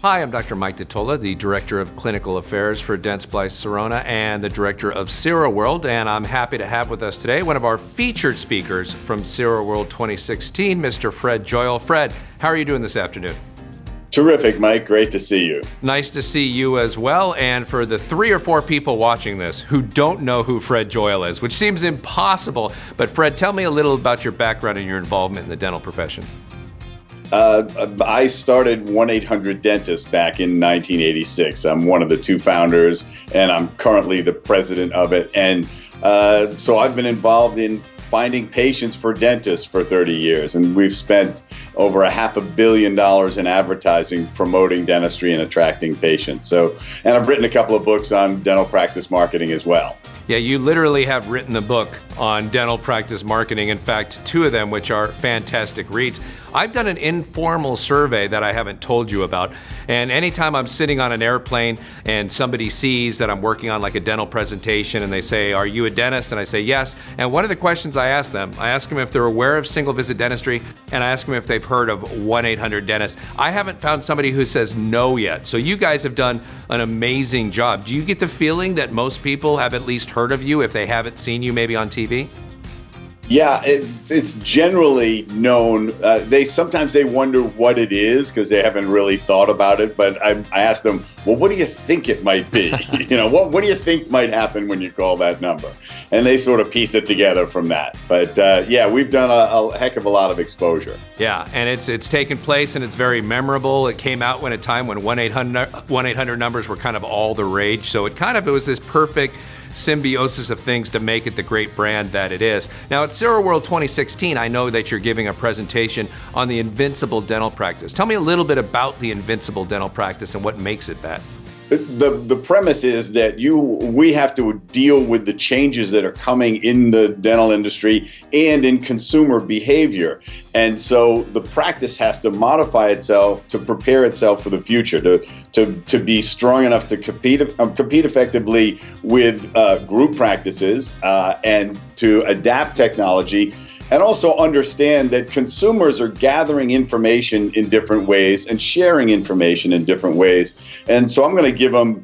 Hi, I'm Dr. Mike Detola, the Director of Clinical Affairs for Dentsply Sirona and the Director of SIROWORLD, and I'm happy to have with us today one of our featured speakers from SIROWORLD 2016, Mr. Fred Joyal. Fred, how are you doing this afternoon? Terrific, Mike. Great to see you. Nice to see you as well. And for the 3 or 4 people watching this who don't know who Fred Joyal is, which seems impossible, but Fred, tell me a little about your background and your involvement in the dental profession. I started 1-800-DENTIST back in 1986. I'm one of the 2 founders, and I'm currently the president of it. And so I've been involved in finding patients for dentists for 30 years, and we've spent over $500 million in advertising promoting dentistry and attracting patients. And I've written a couple of books on dental practice marketing as well. Yeah, you literally have written the book on dental practice marketing. In fact, 2 of them, which are fantastic reads. I've done an informal survey that I haven't told you about. And anytime I'm sitting on an airplane and somebody sees that I'm working on like a dental presentation and they say, "Are you a dentist?" And I say, "Yes." And one of the questions I ask them if they're aware of single visit dentistry, and I ask them if they've heard of 1-800-DENTIST. I haven't found somebody who says no yet. So you guys have done an amazing job. Do you get the feeling that most people have at least heard of you if they haven't seen you maybe on TV? Yeah, it's generally known. Sometimes they wonder what it is because they haven't really thought about it. But I asked them, well, what do you think it might be? What do you think might happen when you call that number? And they sort of piece it together from that. But yeah, we've done a heck of a lot of exposure. Yeah, and it's taken place and it's very memorable. It came out when a time when 1-800 numbers were kind of all the rage. So it was this perfect symbiosis of things to make it the great brand that it is. Now at SIROWORLD 2016, I know that you're giving a presentation on the invincible dental practice. Tell me a little bit about the invincible dental practice and what makes it that. The premise is that we have to deal with the changes that are coming in the dental industry and in consumer behavior. And so the practice has to modify itself to prepare itself for the future, to be strong enough to compete effectively with group practices and to adapt technology. And also understand that consumers are gathering information in different ways and sharing information in different ways. And so I'm going to give them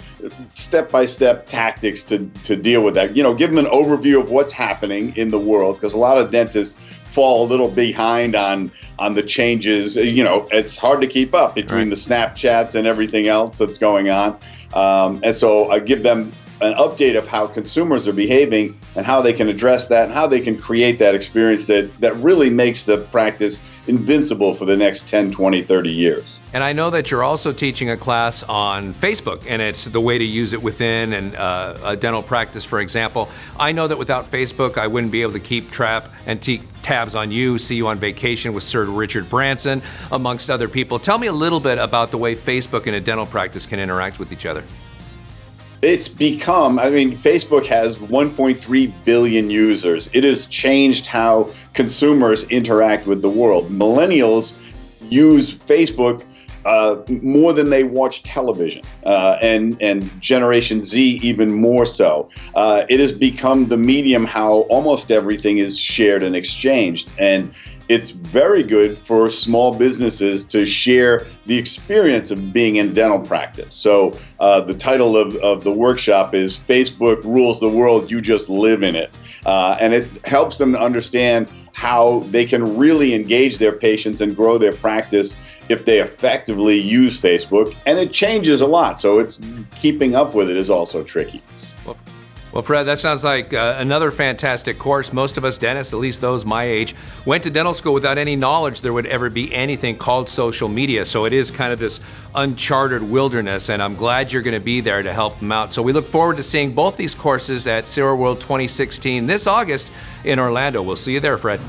step-by-step tactics to deal with that. Give them an overview of what's happening in the world, because a lot of dentists fall a little behind on the changes. It's hard to keep up between the Snapchats and everything else that's going on. And so I give them an update of how consumers are behaving and how they can address that and how they can create that experience that really makes the practice invincible for the next 10, 20, 30 years. And I know that you're also teaching a class on Facebook, and it's the way to use it within a dental practice, for example. I know that without Facebook, I wouldn't be able to keep tabs on you, see you on vacation with Sir Richard Branson, amongst other people. Tell me a little bit about the way Facebook and a dental practice can interact with each other. It's become, Facebook has 1.3 billion users. It has changed how consumers interact with the world. Millennials use Facebook more than they watch television, and Generation Z even more so. It has become the medium how almost everything is shared and exchanged. And it's very good for small businesses to share the experience of being in dental practice. So the title of the workshop is Facebook Rules the World, You Just Live in It. And it helps them to understand how they can really engage their patients and grow their practice if they effectively use Facebook. And it changes a lot, so it's keeping up with it is also tricky. Well, Fred, that sounds like another fantastic course. Most of us dentists, at least those my age, went to dental school without any knowledge there would ever be anything called social media. So it is kind of this uncharted wilderness, and I'm glad you're going to be there to help them out. So we look forward to seeing both these courses at SIROWORLD 2016 this August in Orlando. We'll see you there, Fred.